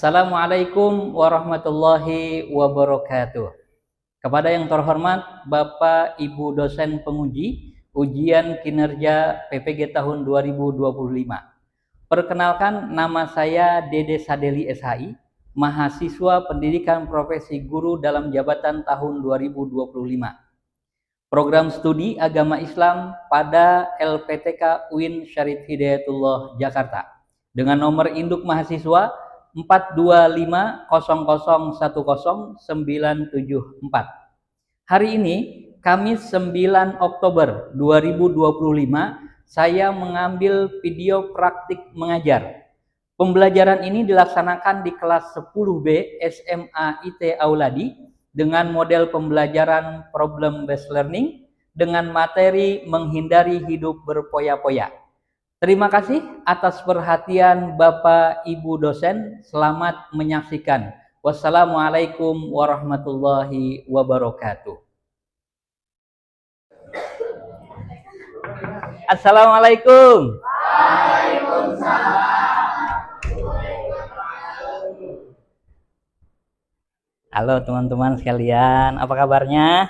Assalamualaikum warahmatullahi wabarakatuh. Kepada yang terhormat Bapak Ibu dosen penguji ujian kinerja PPG tahun 2025. Perkenalkan, nama saya Dede Sadeli SHI, mahasiswa pendidikan profesi guru dalam jabatan tahun 2025. Program studi agama Islam pada LPTK UIN Syarif Hidayatullah Jakarta dengan nomor induk mahasiswa 42500100974. Hari ini, Kamis 9 Oktober 2025, saya mengambil video praktik mengajar. Pembelajaran ini dilaksanakan di kelas 10B SMA IT Auladi dengan model pembelajaran problem based learning dengan materi menghindari hidup berpoya-poya. Terima kasih atas perhatian Bapak Ibu dosen. Selamat menyaksikan. Wassalamualaikum warahmatullahi wabarakatuh. Assalamualaikum. Waalaikumsalam. Halo teman-teman sekalian, apa kabarnya?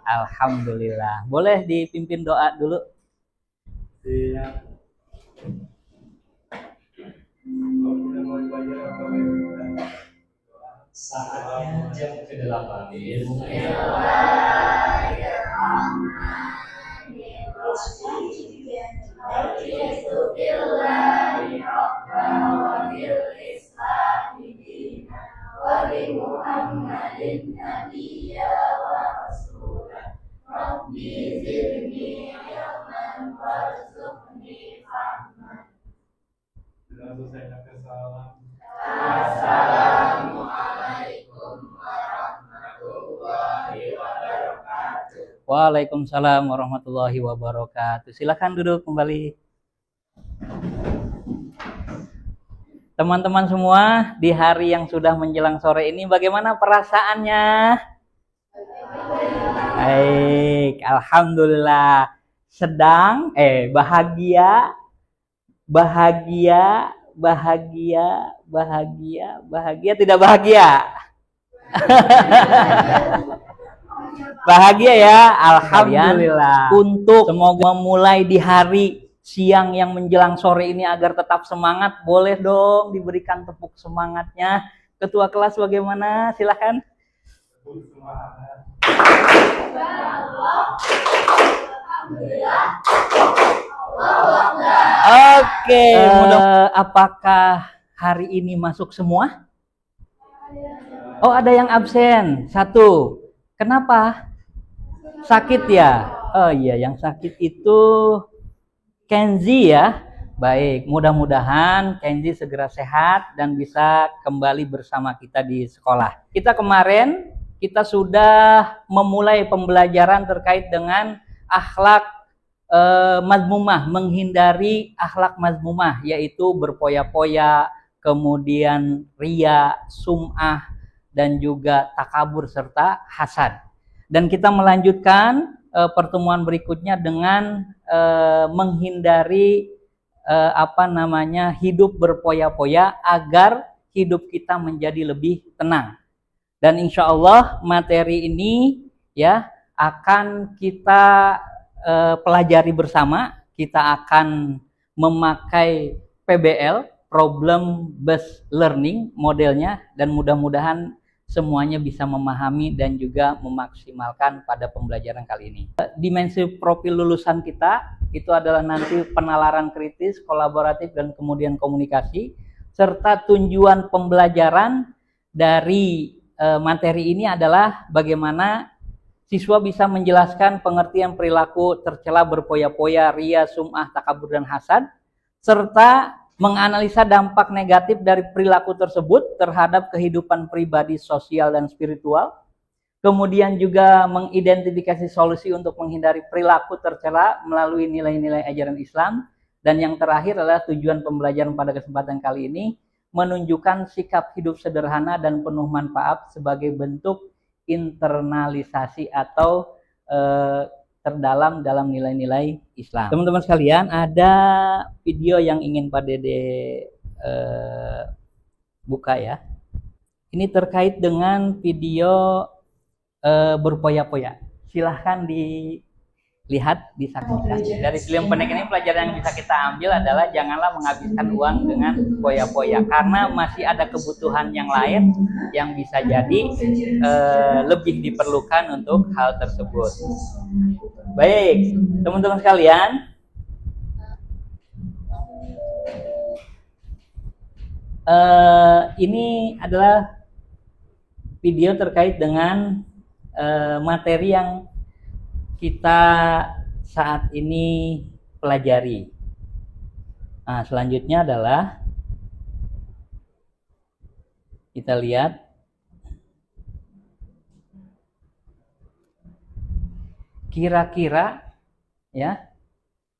Alhamdulillah. Boleh dipimpin doa dulu? Saatnya jam ke-8. Waalaikumsalam warahmatullahi wabarakatuh. Silakan duduk kembali. Teman-teman semua, di hari yang sudah menjelang sore ini bagaimana perasaannya? Baik, alhamdulillah. Sedang bahagia, tidak bahagia? Bahagia ya, alhamdulillah. Untuk semoga memulai di hari siang yang menjelang sore ini agar tetap semangat, boleh dong diberikan tepuk semangatnya. Ketua kelas bagaimana? Silakan. Oke, apakah hari ini masuk semua? Oh, ada yang absen. 1. Kenapa? Sakit ya? Oh iya, yang sakit itu Kenzi ya. Baik, mudah-mudahan Kenzi segera sehat dan bisa kembali bersama kita di sekolah. Kemarin kita sudah memulai pembelajaran terkait dengan akhlak mazmumah, menghindari akhlak mazmumah, yaitu berpoya-poya, kemudian ria, sum'ah, dan juga takabur serta hasad. Dan kita melanjutkan pertemuan berikutnya dengan menghindari hidup berpoya-poya agar hidup kita menjadi lebih tenang. Dan insya Allah materi ini ya akan kita pelajari bersama. Kita akan memakai PBL, Problem Based Learning modelnya, dan mudah-mudahan semuanya bisa memahami dan juga memaksimalkan pada pembelajaran kali ini. Dimensi profil lulusan kita itu adalah nanti penalaran kritis, kolaboratif, dan kemudian komunikasi, serta tujuan pembelajaran dari materi ini adalah bagaimana siswa bisa menjelaskan pengertian perilaku tercela berpoya-poya, ria, sum'ah, takabur, dan hasad, serta menganalisa dampak negatif dari perilaku tersebut terhadap kehidupan pribadi, sosial, dan spiritual. Kemudian juga mengidentifikasi solusi untuk menghindari perilaku tercela melalui nilai-nilai ajaran Islam. Dan yang terakhir adalah tujuan pembelajaran pada kesempatan kali ini, menunjukkan sikap hidup sederhana dan penuh manfaat sebagai bentuk internalisasi atau terdalam dalam nilai-nilai Islam. Teman-teman sekalian, ada video yang ingin Pak Dede buka ya. Ini terkait dengan video berpoya-poya. Silahkan dilihat, disaksikan. Dari film pendek ini pelajaran yang bisa kita ambil adalah janganlah menghabiskan uang dengan poya-poya, karena masih ada kebutuhan yang lain yang bisa jadi lebih diperlukan untuk hal tersebut. Baik, teman-teman sekalian, ini adalah video terkait dengan materi yang kita saat ini pelajari. Nah, selanjutnya adalah kita lihat kira-kira ya,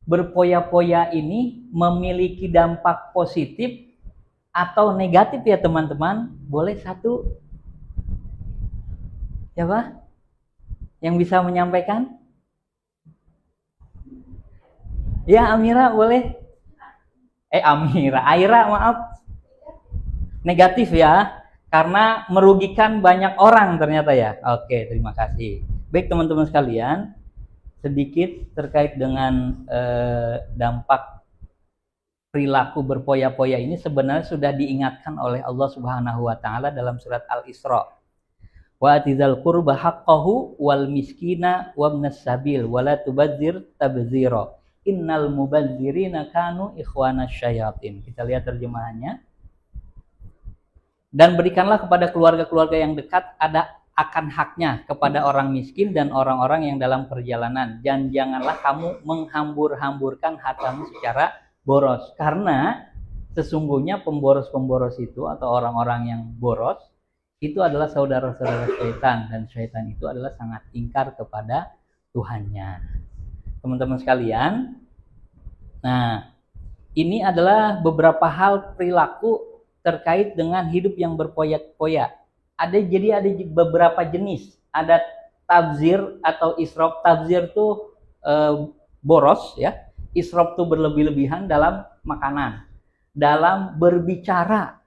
berpoya-poya ini memiliki dampak positif atau negatif ya teman-teman. Boleh satu siapa yang bisa menyampaikan? Ya, Amira boleh. Aira, maaf. Negatif ya, karena merugikan banyak orang ternyata ya. Oke, terima kasih. Baik teman-teman sekalian, sedikit terkait dengan dampak perilaku berpoya-poya ini sebenarnya sudah diingatkan oleh Allah Subhanahu wa taala dalam surat Al-Isra. Wa atizal qurba haqqahu wal miskina wabnas sabil wala tubadzir tabdzira innal mubadzirina kanu ikhwanas syayatin. Kita lihat terjemahannya. Dan berikanlah kepada keluarga-keluarga yang dekat ada akan haknya kepada orang miskin dan orang-orang yang dalam perjalanan, dan janganlah kamu menghambur-hamburkan hartamu secara boros, karena sesungguhnya pemboros-pemboros itu atau orang-orang yang boros itu adalah saudara-saudara syaitan, dan syaitan itu adalah sangat ingkar kepada Tuhannya. Teman-teman sekalian, nah ini adalah beberapa hal perilaku terkait dengan hidup yang berpoya-poya. Ada beberapa jenis. Ada tabzir atau israf. Tabzir itu boros ya. Israf itu berlebih-lebihan dalam makanan, dalam berbicara,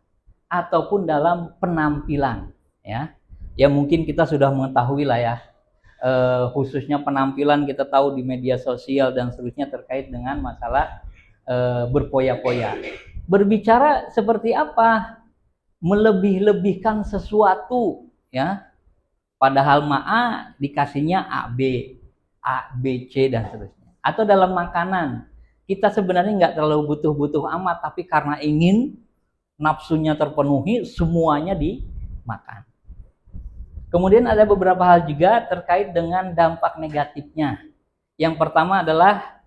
ataupun dalam penampilan ya. Ya mungkin kita sudah mengetahui lah ya, khususnya penampilan kita tahu di media sosial dan seterusnya terkait dengan masalah berpoya-poya. Berbicara seperti apa? Melebih-lebihkan sesuatu ya. Padahal A dikasihnya A, B, C dan seterusnya. Atau dalam makanan, kita sebenarnya nggak terlalu butuh-butuh amat, tapi karena ingin nafsunya terpenuhi, semuanya dimakan. Kemudian ada beberapa hal juga terkait dengan dampak negatifnya. Yang pertama adalah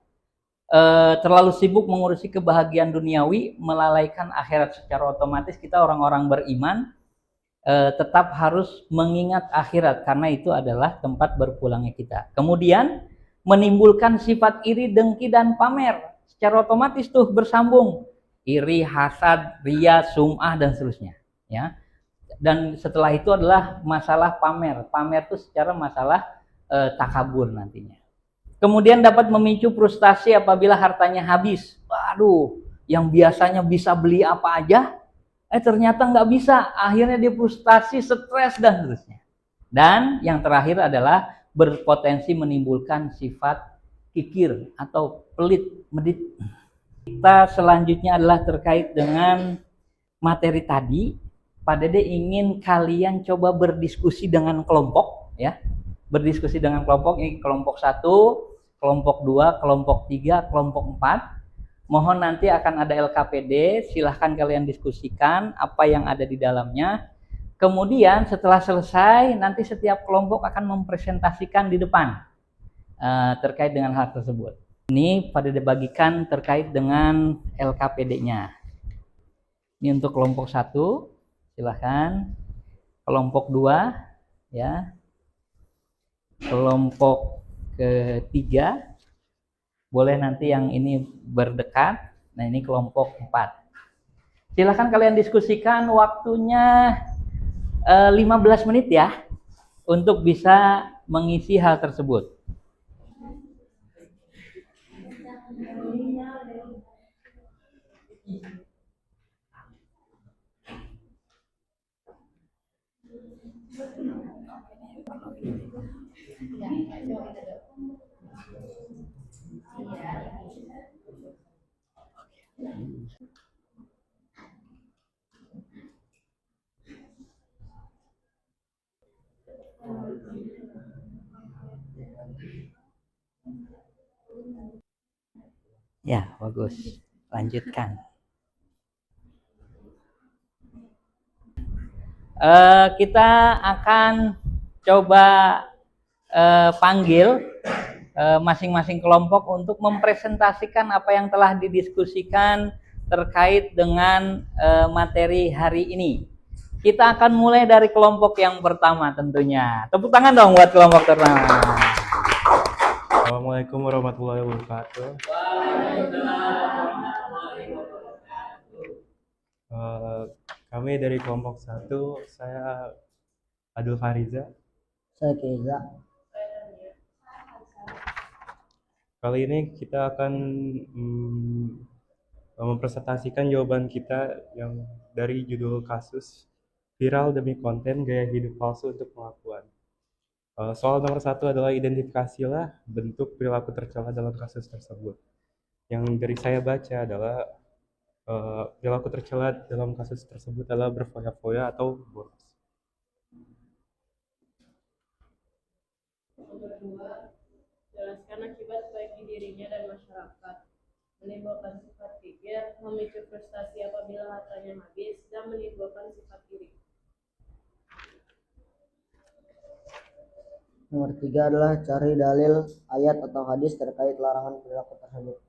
terlalu sibuk mengurusi kebahagiaan duniawi, melalaikan akhirat. Secara otomatis kita orang-orang beriman tetap harus mengingat akhirat, karena itu adalah tempat berpulangnya kita. Kemudian menimbulkan sifat iri, dengki, dan pamer. Secara otomatis tuh bersambung. Iri, hasad, riya, sum'ah, dan seterusnya. Ya. Dan setelah itu adalah masalah pamer. Pamer itu secara masalah takabur nantinya. Kemudian dapat memicu frustasi apabila hartanya habis. Waduh, yang biasanya bisa beli apa aja, ternyata nggak bisa. Akhirnya dia frustasi, stres, dan seterusnya. Dan yang terakhir adalah berpotensi menimbulkan sifat kikir atau pelit, medit. Kita selanjutnya adalah terkait dengan materi tadi. Pak Dede ingin kalian coba berdiskusi dengan kelompok ya. Berdiskusi dengan kelompok, ini kelompok 1, kelompok 2, kelompok 3, kelompok 4. Mohon nanti akan ada LKPD, silahkan kalian diskusikan apa yang ada di dalamnya. Kemudian setelah selesai, nanti setiap kelompok akan mempresentasikan di depan terkait dengan hal tersebut. Ini pada dibagikan terkait dengan LKPD-nya. Ini untuk kelompok 1, silahkan. Kelompok 2, ya. Kelompok ketiga, boleh nanti yang ini berdekat. Nah ini kelompok 4. Silahkan kalian diskusikan, waktunya 15 menit ya, untuk bisa mengisi hal tersebut. Ya, bagus. Lanjutkan. Kita akan coba panggil masing-masing kelompok untuk mempresentasikan apa yang telah didiskusikan terkait dengan materi hari ini. Kita akan mulai dari kelompok yang pertama tentunya. Tepuk tangan dong buat kelompok pertama. Assalamualaikum warahmatullahi wabarakatuh. Kami dari kelompok 1, saya Adul Fariza. Saya Keza. Kali ini kita akan mempresentasikan jawaban kita yang dari judul kasus viral demi konten gaya hidup palsu untuk pengakuan. Soal nomor 1 adalah identifikasilah bentuk perilaku tercela dalam kasus tersebut. Yang dari saya baca adalah perilaku tercela dalam kasus tersebut adalah berfoya-foya atau boros. Nomor 2, jelaskan akibat bagi dirinya dan masyarakat. Menimbulkan sifat pikir, memicu frustasi apabila hartanya habis, dan menimbulkan sifat iri. Nomor 3 adalah cari dalil ayat atau hadis terkait larangan perilaku tersebut.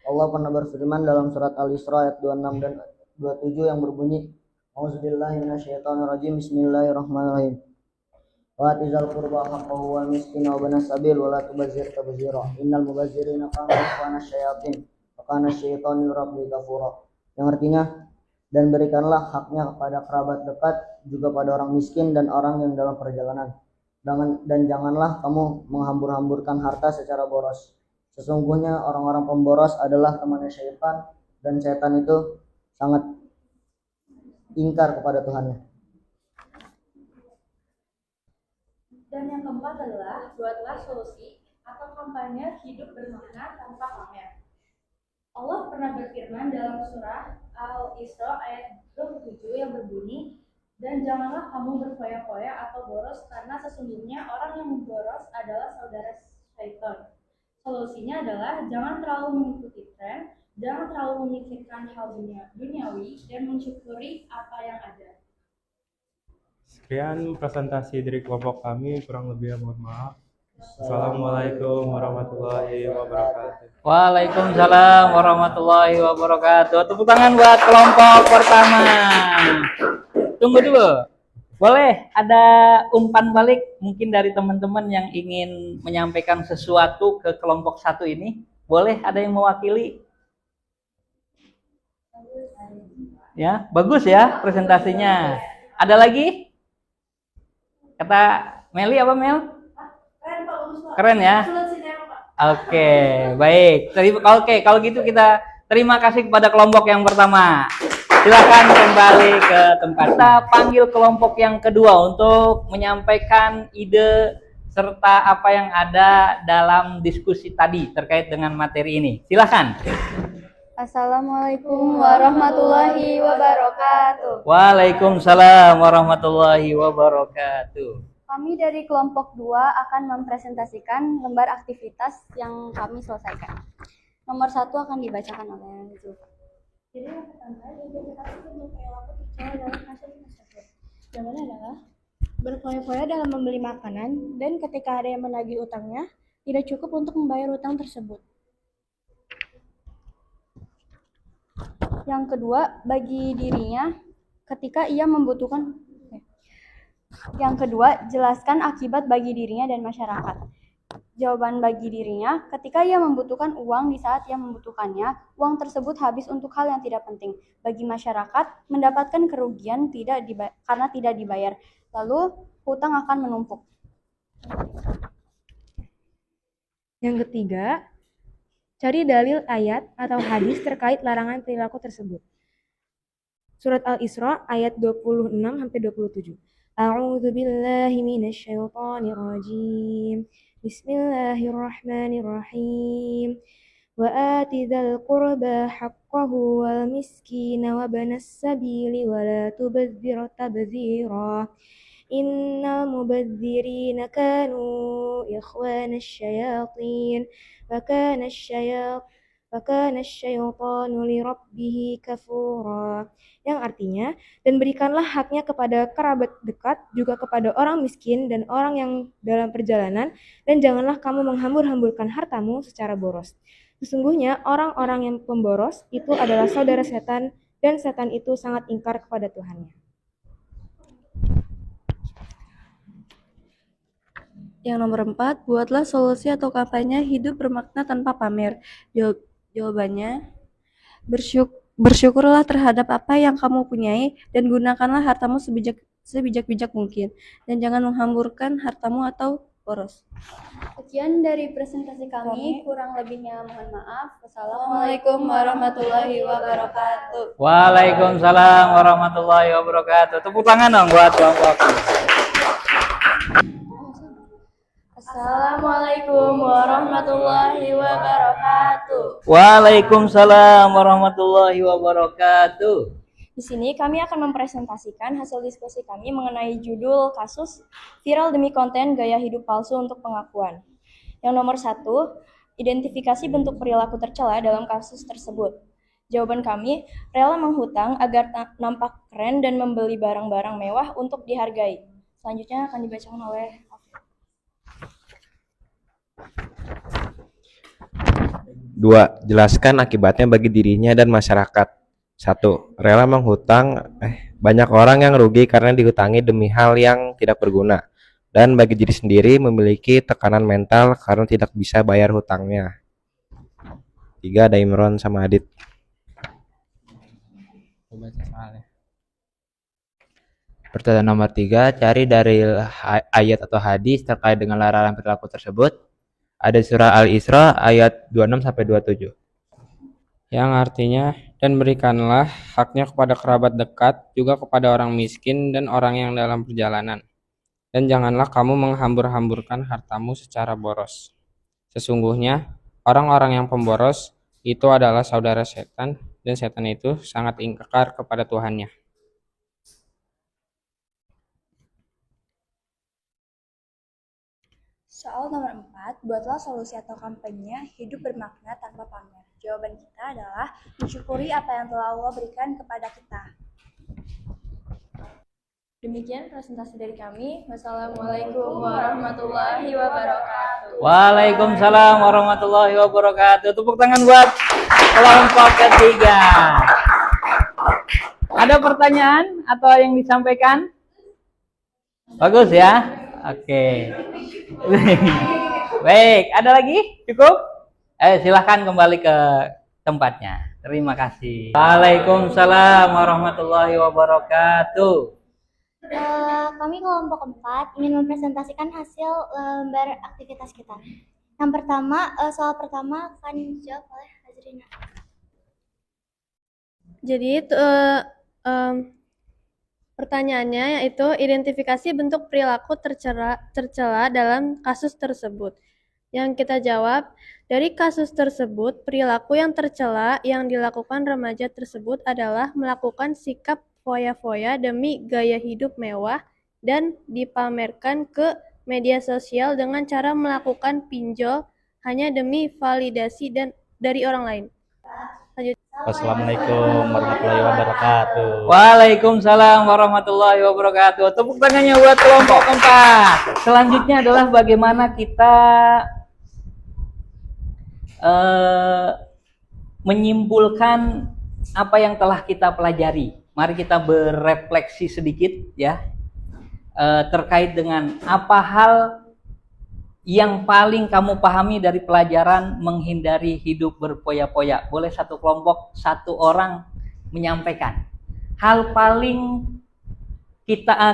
Allah pernah berfirman dalam surat Al-Isra ayat 26 dan 27 yang berbunyi, A'udzubillahi minasyaitonirrajim, Bismillahirrahmanirrahim. Wa atizal qurba haqqahu wal miskin wa banas sabil wa la tubazzir tabzira. Innal mubazzirina kanu ikhwana syayatin wa kana syaitanu lirabbih kafura. Yang artinya, dan berikanlah haknya kepada kerabat dekat, juga pada orang miskin dan orang yang dalam perjalanan. Dan janganlah kamu menghambur-hamburkan harta secara boros. Sesungguhnya orang-orang pemboros adalah temannya syaitan, dan syaitan itu sangat ingkar kepada Tuhannya. Dan yang keempat adalah buatlah solusi atau kampanye hidup bermakna tanpa pamer. Allah pernah berfirman dalam surah Al-Isra ayat 27 yang berbunyi, dan janganlah kamu berfoya-foya atau boros karena sesungguhnya orang yang boros adalah saudara syaitan. Solusinya adalah jangan terlalu mengikuti tren, jangan terlalu memikirkan hal duniawi, dan mensyukuri apa yang ada. Sekian presentasi dari kelompok kami, kurang lebih mohon maaf. Assalamualaikum warahmatullahi wabarakatuh. Waalaikumsalam warahmatullahi wabarakatuh. Tepuk tangan buat kelompok pertama. Tunggu dulu. Boleh ada umpan balik mungkin dari teman-teman yang ingin menyampaikan sesuatu ke kelompok 1 ini? Boleh, ada yang mewakili? Ya, bagus ya presentasinya. Ada lagi? Kata Meli apa Mel? Keren Pak, bagus Pak. Keren ya? Oke, baik. Oke, kalau gitu kita terima kasih kepada kelompok yang pertama. Silakan kembali ke tempat. Kita panggil kelompok yang kedua untuk menyampaikan ide serta apa yang ada dalam diskusi tadi terkait dengan materi ini. Silakan. Assalamualaikum warahmatullahi wabarakatuh. Waalaikumsalam warahmatullahi wabarakatuh. Kami dari kelompok 2 akan mempresentasikan lembar aktivitas yang kami selesaikan. Nomor 1 akan dibacakan oleh Zulfa. Jadi yang pertama, identifikasi bentuk perilaku tercela dalam kasus tersebut. Jawabannya adalah berfoya-foya dalam membeli makanan, dan ketika ada yang menagih utangnya, tidak cukup untuk membayar utang tersebut. Yang kedua, bagi dirinya ketika ia membutuhkan. Yang kedua, jelaskan akibat bagi dirinya dan masyarakat. Jawaban bagi dirinya, ketika ia membutuhkan uang di saat ia membutuhkannya, uang tersebut habis untuk hal yang tidak penting. Bagi masyarakat, mendapatkan kerugian karena tidak dibayar. Lalu, hutang akan menumpuk. Yang ketiga, cari dalil ayat atau hadis terkait larangan perilaku tersebut. Surat Al-Isra ayat 26-27. أعوذ بالله من الشيطان الرجيم بسم الله الرحمن الرحيم وآت ذا القربى حقه والمسكين وابن السبيل ولا تبذر تبذيرا إن المبذرين كانوا إخوان الشياطين وكان الشيطان لربه كفورا, yang artinya, dan berikanlah haknya kepada kerabat dekat, juga kepada orang miskin dan orang yang dalam perjalanan, dan janganlah kamu menghambur-hamburkan hartamu secara boros. Sesungguhnya orang-orang yang pemboros itu adalah saudara setan, dan setan itu sangat ingkar kepada Tuhannya. Yang nomor 4, buatlah solusi atau kampanye hidup bermakna tanpa pamer. Jawabannya, bersyukurlah terhadap apa yang kamu punyai dan gunakanlah hartamu sebijak-bijak mungkin. Dan jangan menghamburkan hartamu atau boros. Sekian dari presentasi kami, kurang lebihnya mohon maaf. Assalamualaikum warahmatullahi wabarakatuh. Waalaikumsalam warahmatullahi wabarakatuh. Tepuk tangan dong buat kelompok. Assalamualaikum warahmatullahi wabarakatuh. Waalaikumsalam warahmatullahi wabarakatuh. Di sini kami akan mempresentasikan hasil diskusi kami mengenai judul kasus viral demi konten gaya hidup palsu untuk pengakuan. Yang nomor 1, identifikasi bentuk perilaku tercela dalam kasus tersebut. Jawaban kami, rela menghutang agar nampak keren dan membeli barang-barang mewah untuk dihargai. Selanjutnya akan dibacakan oleh 2. Jelaskan akibatnya bagi dirinya dan masyarakat. 1. Rela menghutang. Banyak orang yang rugi karena dihutangi demi hal yang tidak berguna, dan bagi diri sendiri memiliki tekanan mental karena tidak bisa bayar hutangnya. 3. Ada Imron sama Adit. Pertanyaan nomor 3, cari dari ayat atau hadis terkait dengan larangan perilaku tersebut. Ada surah Al-Isra ayat 26-27. Yang artinya, dan berikanlah haknya kepada kerabat dekat, juga kepada orang miskin dan orang yang dalam perjalanan. Dan janganlah kamu menghambur-hamburkan hartamu secara boros. Sesungguhnya, orang-orang yang pemboros itu adalah saudara setan, dan setan itu sangat ingkar kepada Tuhannya. soal nomor 4, buatlah solusi atau kampanye hidup bermakna tanpa pamer. Jawaban kita adalah mensyukuri apa yang telah Allah berikan kepada kita. Demikian presentasi dari kami. Wassalamualaikum warahmatullahi wabarakatuh. Waalaikumsalam warahmatullahi wabarakatuh. Tepuk tangan buat kelompok ketiga. Ada pertanyaan atau yang disampaikan? Bagus ya? Oke. Baik, ada lagi? Cukup? Silahkan kembali ke tempatnya. Terima kasih. Waalaikumsalam warahmatullahi wabarakatuh. Kami kelompok 4 ingin mempresentasikan hasil lembar aktivitas kita. Yang pertama, soal pertama akan dijawab oleh Hazrina. Jadi pertanyaannya yaitu identifikasi bentuk perilaku tercela dalam kasus tersebut. Yang kita jawab, dari kasus tersebut, perilaku yang tercela yang dilakukan remaja tersebut adalah melakukan sikap foya-foya demi gaya hidup mewah dan dipamerkan ke media sosial dengan cara melakukan pinjol hanya demi validasi dari orang lain. Wassalamualaikum warahmatullahi wabarakatuh. Waalaikumsalam warahmatullahi wabarakatuh. Tepuk tangannya buat kelompok 4. Selanjutnya adalah bagaimana kita menyimpulkan apa yang telah kita pelajari. Mari kita berefleksi sedikit ya terkait dengan apa hal yang paling kamu pahami dari pelajaran menghindari hidup berpoya-poya. Boleh satu kelompok, satu orang menyampaikan hal paling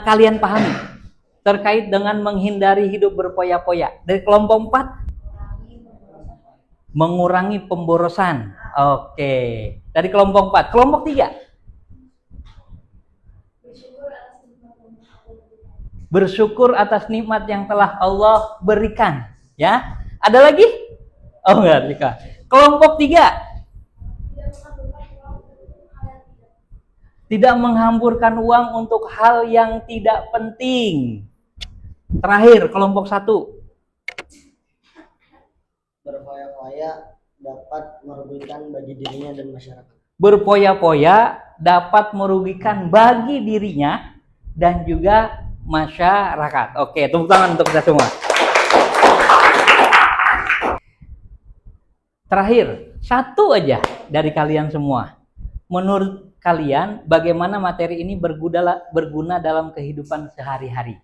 kalian pahami terkait dengan menghindari hidup berpoya-poya. Dari kelompok 4, mengurangi pemborosan. Oke. Dari kelompok 4. Kelompok 3. bersyukur atas nikmat yang telah Allah berikan. Ya, ada lagi? Oh enggak, Rika. Kelompok 3. Tidak menghamburkan uang untuk hal yang tidak penting. Terakhir, kelompok 1. Berfoya-foya dapat merugikan bagi dirinya dan masyarakat. Berpoya-poya dapat merugikan bagi dirinya dan juga masyarakat. Oke, tepuk tangan untuk kita semua. Terakhir, satu aja dari kalian semua. Menurut kalian, bagaimana materi ini berguna dalam kehidupan sehari-hari?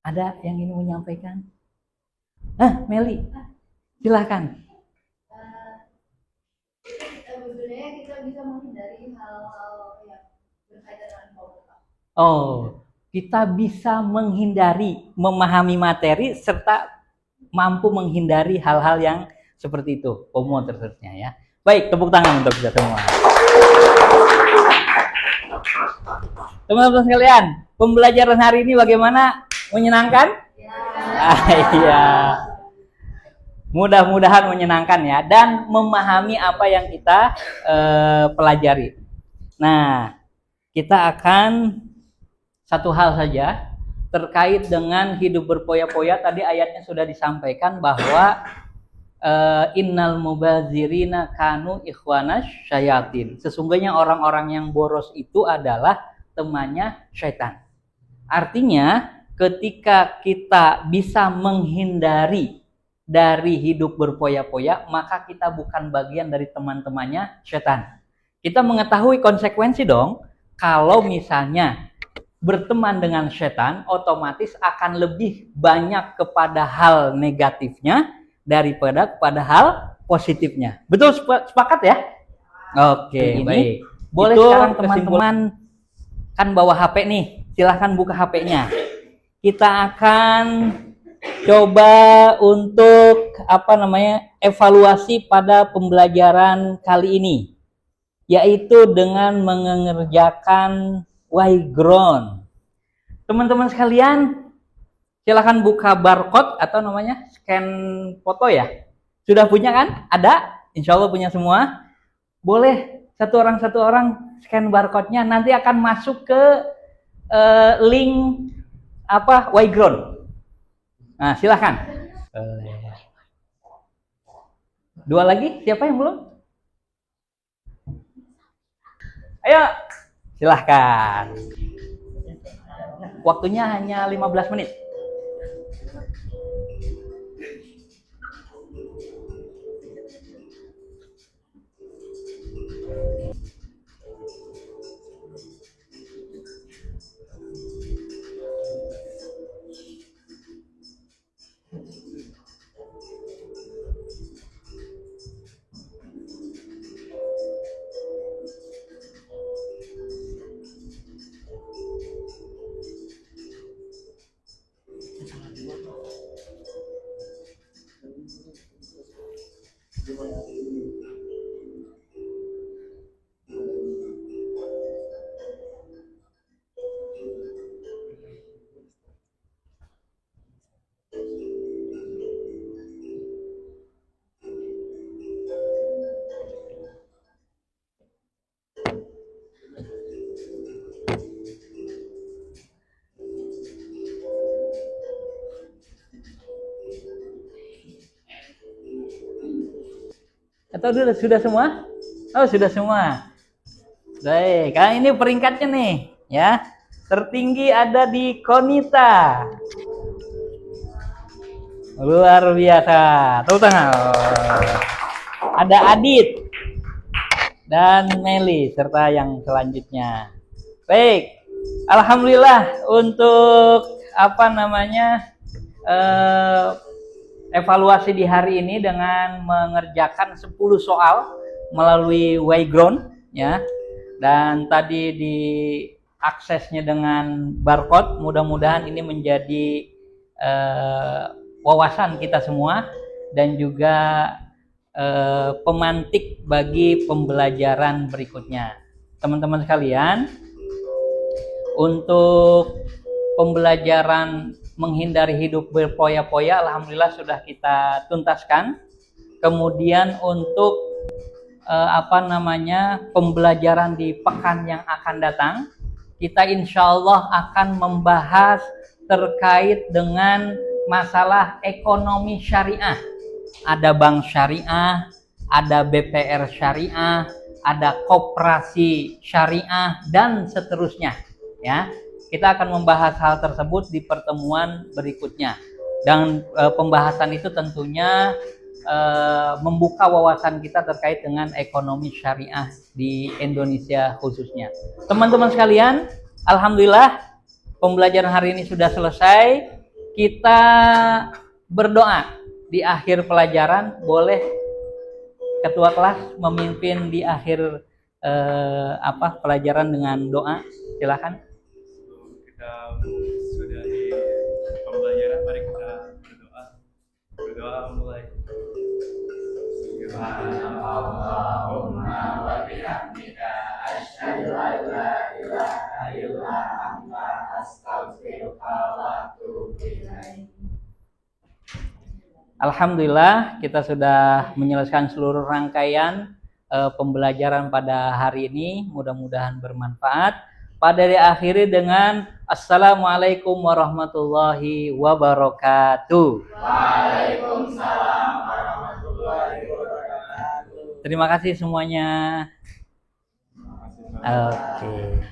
Ada yang ingin menyampaikan? Meli, silahkan. Sebenarnya kita bisa menghindari hal-hal yang berkaitan dengan komputer. Oh, kita bisa menghindari, memahami materi serta mampu menghindari hal-hal yang seperti itu, FOMO terusnya ya. Baik, tepuk tangan untuk kita semua. Teman-teman sekalian, pembelajaran hari ini bagaimana? Menyenangkan? Iya. Mudah-mudahan menyenangkan ya, dan memahami apa yang kita pelajari. Nah, kita akan satu hal saja terkait dengan hidup berpoya-poya. Tadi ayatnya sudah disampaikan bahwa innal mubazirina kanu ikhwanas syayatin. Sesungguhnya orang-orang yang boros itu adalah temannya syaitan. Artinya ketika kita bisa menghindari dari hidup berpoya-poya, maka kita bukan bagian dari teman-temannya syaitan. Kita mengetahui konsekuensi dong. Kalau misalnya berteman dengan syaitan, otomatis akan lebih banyak kepada hal negatifnya daripada kepada hal positifnya. Betul, sepakat ya? Oke, baik. Boleh sekarang teman-teman kan bawa HP nih, silahkan buka HP-nya. Kita akan coba untuk evaluasi pada pembelajaran kali ini, yaitu dengan mengerjakan Y-ground. Teman-teman sekalian, silahkan buka barcode atau scan foto ya. Sudah punya kan? Ada? Insya Allah punya semua. Boleh satu orang scan barcode-nya, nanti akan masuk ke link Y-ground. Nah, silahkan. Dua lagi, siapa yang belum? Ayo, silahkan. Waktunya hanya 15 menit. Atau sudah semua? Oh, sudah semua. Baik, ini peringkatnya nih, ya. Tertinggi ada di Konita. Luar biasa. Tepuk tangan. Ada Adit dan Meli serta yang selanjutnya. Baik. Alhamdulillah untuk evaluasi di hari ini dengan mengerjakan 10 soal melalui Y-ground ya. Dan tadi di aksesnya dengan barcode, mudah-mudahan ini menjadi wawasan kita semua dan juga pemantik bagi pembelajaran berikutnya. Teman-teman sekalian, untuk pembelajaran menghindari hidup berpoya-poya, alhamdulillah sudah kita tuntaskan. Kemudian untuk pembelajaran di pekan yang akan datang, kita insya Allah akan membahas terkait dengan masalah ekonomi syariah. Ada bank syariah, ada BPR syariah, ada koperasi syariah, dan seterusnya. Ya, kita akan membahas hal tersebut di pertemuan berikutnya. Dan pembahasan itu tentunya membuka wawasan kita terkait dengan ekonomi syariah di Indonesia khususnya. Teman-teman sekalian, alhamdulillah pembelajaran hari ini sudah selesai. Kita berdoa di akhir pelajaran. Boleh ketua kelas memimpin di akhir pelajaran dengan doa. Silakan. Kita sudah di pembelajaran, mari kita berdoa. Berdoa mulai. Subhanallahumma wa bihamdika asyhadu an la ilaha illa anta astaghfiruka wa atubu ilaik. Alhamdulillah kita sudah menyelesaikan seluruh rangkaian pembelajaran pada hari ini. Mudah-mudahan bermanfaat. Pada diakhiri dengan Assalamualaikum warahmatullahi wabarakatuh. Waalaikumsalam warahmatullahi wabarakatuh. Terima kasih semuanya. Oke.